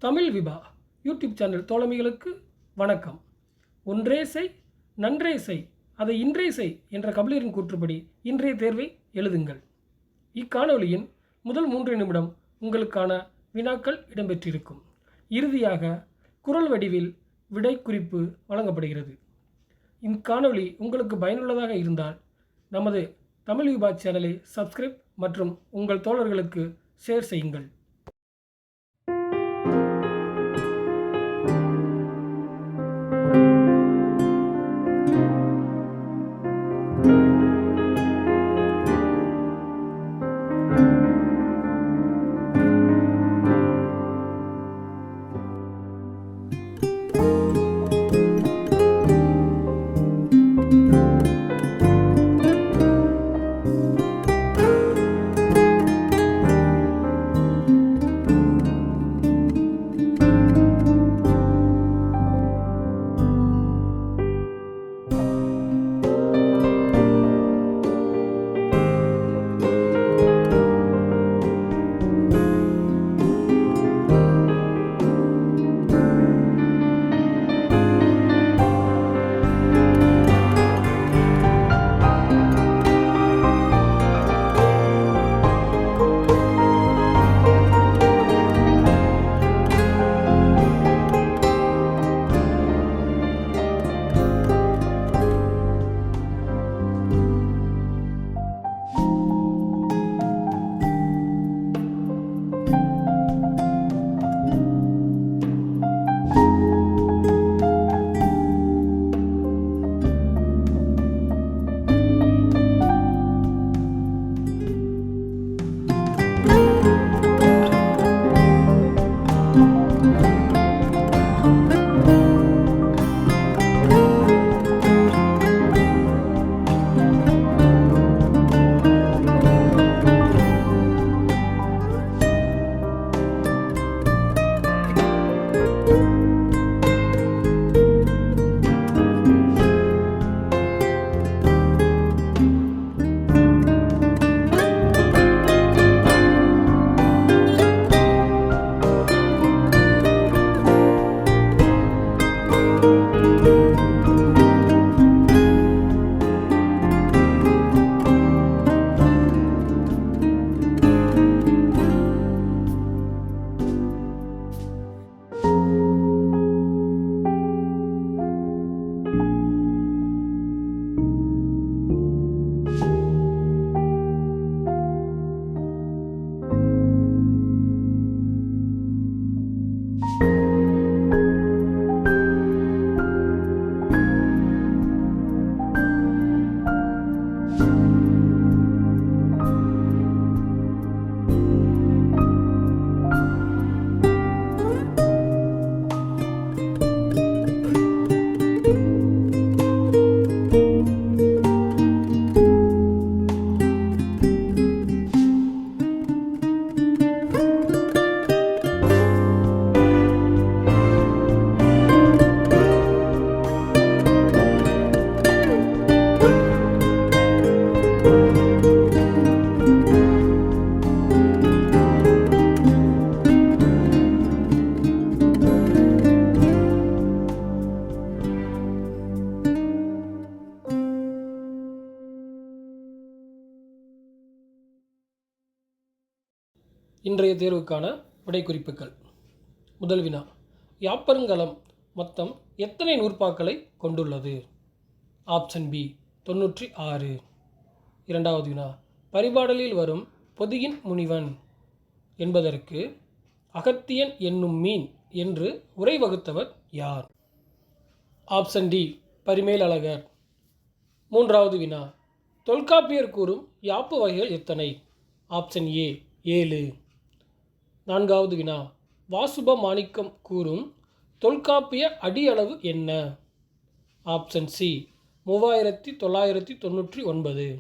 Tamil Vibha YouTube channel தோழமைகளுக்கு வணக்கம். ஒன்றே செய் நன்றே செய் அதை இன்றே செய் என்ற கபிலரின் கூற்றுப்படி இன்றைய தேர்வை எழுதுங்கள். இக்காணொலியின் முதல் 3 நிமிடம் உங்களுக்கான வினாக்கள் இடம்பெற்றிருக்கும். இறுதியாக குறள் வடிவில் விடை குறிப்பு வழங்கப்படுகிறது. இக்காணொலி உங்களுக்கு பயனுள்ளதாக இருந்தால் நமது தமிழ் விபா சேனலை சப்ஸ்கிரைப் மற்றும் உங்கள் தோழர்களுக்கு ஷேர் செய்யுங்கள். இன்றைய தேர்வுக்கான விடை குறிப்புகள். முதல் வினா, யாப்பருங்கலம் மொத்தம் எத்தனை நூற்பாக்களை கொண்டுள்ளது? Option B 96. இரண்டாவது வினா, பரிபாடலில் வரும் பொதியின் முனிவன் என்பதற்கு அகத்தியன் என்னும் மீன் என்று உரை வகுத்தவர் யார்? Option D Parimelazhagar. மூன்றாவது வினா, தொல்காப்பியர் கூறும் யாப்பு வகைகள் எத்தனை? Option A 7. நான்காவது வினா, வாசுப மாணிக்கம் கூறும் தொல்காப்பிய அடியளவு என்ன? Option C 3999.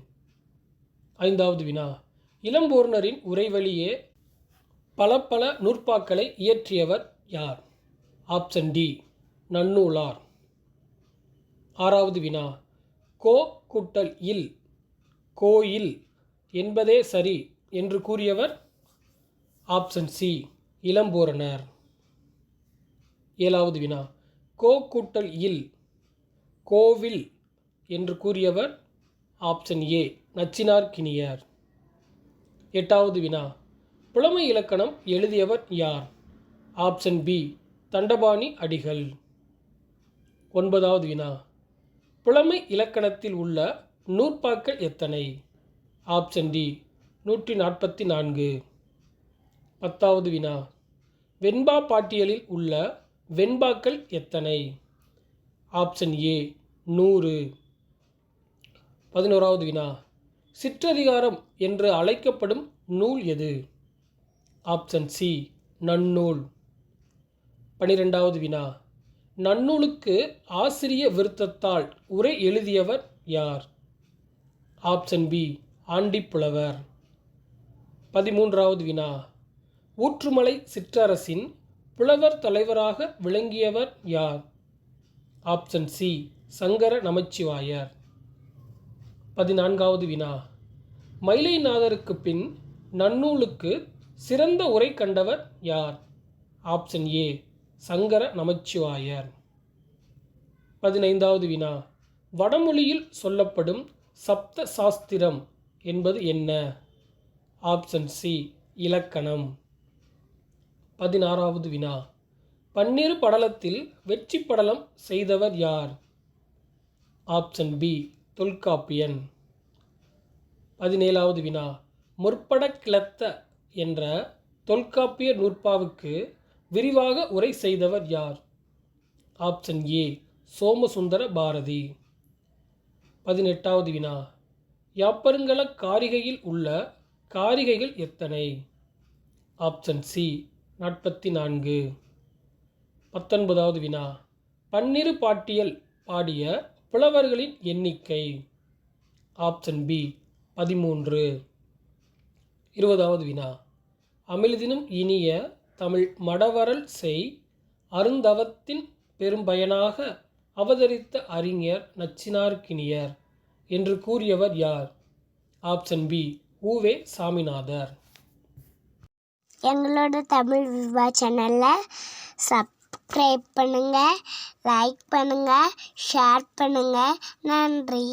ஐந்தாவது வினா, இளம்பூரணரின் உரைவழியே பல நூற்பாக்களை இயற்றியவர் யார்? Option D Nannoolar. ஆறாவது வினா, கோ கூட்டல் இல் கோயில் என்பதே சரி என்று கூறியவர்? Option C Ilampuranar. 7வது வினா, கோ கூட்டல் இல் கோவில் என்று கூறியவர் ஆப்ஷன் ஏ நச்சினார்க்கினியர். 8வது வினா, புலமை இலக்கணம் எழுதியவர் யார்? ஆப்ஷன் பி தண்டபாணி அடிகள். 9வது வினா, புலமை இலக்கணத்தில் உள்ள நூற்பாக்கள் எத்தனை? Option D 144. 10வது வினா, வெண்பா பாட்டியலில் உள்ள வெண்பாக்கள் எத்தனை? ஆப்ஷன் ஏ 100. 11வது வினா, சிற்றதிகாரம் என்று அழைக்கப்படும் நூல் எது? ஆப்ஷன் சி நன்னூல். 12வது வினா, நன்னூலுக்கு ஆசிரிய விருத்தத்தால் உரை எழுதியவர் யார்? Option B ஆண்டிப்புலவர். 13வது வினா, ஊற்றுமலை சிற்றரசின் புலவர் தலைவராக விளங்கியவர் யார்? Option C Sankara Namachivayar. 14வது வினா, மயிலைநாதருக்கு பின் நன்னூலுக்கு சிறந்த உரை கண்டவர் யார்? Option A Sankara Namachivayar. 15வது வினா, வடமொழியில் சொல்லப்படும் சப்த சாஸ்திரம் என்பது என்ன? ஆப்ஷன் சி இலக்கணம். 16வது வினா, பன்னிரு படலத்தில் வெற்றி படலம் செய்தவர் யார்? Option B Tholkappiyan. 17வது வினா, முற்படக் கிளத்த என்ற தொல்காப்பிய நூற்பாவுக்கு விரிவாக உரை செய்தவர் யார்? Option A Somasundara Bharathi. 18வது வினா, யாப்பருங்கல காரிகையில் உள்ள காரிகைகள் எத்தனை? Option C 44. 19வது வினா, பன்னிரு பாட்டியல் பாடிய புலவர்களின் எண்ணிக்கை? Option B 13. 20வது வினா, அமிழ்தினும் இனிய தமிழ் மடவரல் செய் அருந்தவத்தின் பெரும்பயனாக அவதரித்த அறிஞர் நச்சினார்க்கினியர் என்று கூறியவர் யார்? Option B U Ve Saminathar. எங்களோட தமிழ் விவா சேனலில் சப்ஸ்கிரைப் பண்ணுங்கள், லைக் பண்ணுங்கள், ஷேர் பண்ணுங்கள். நன்றி.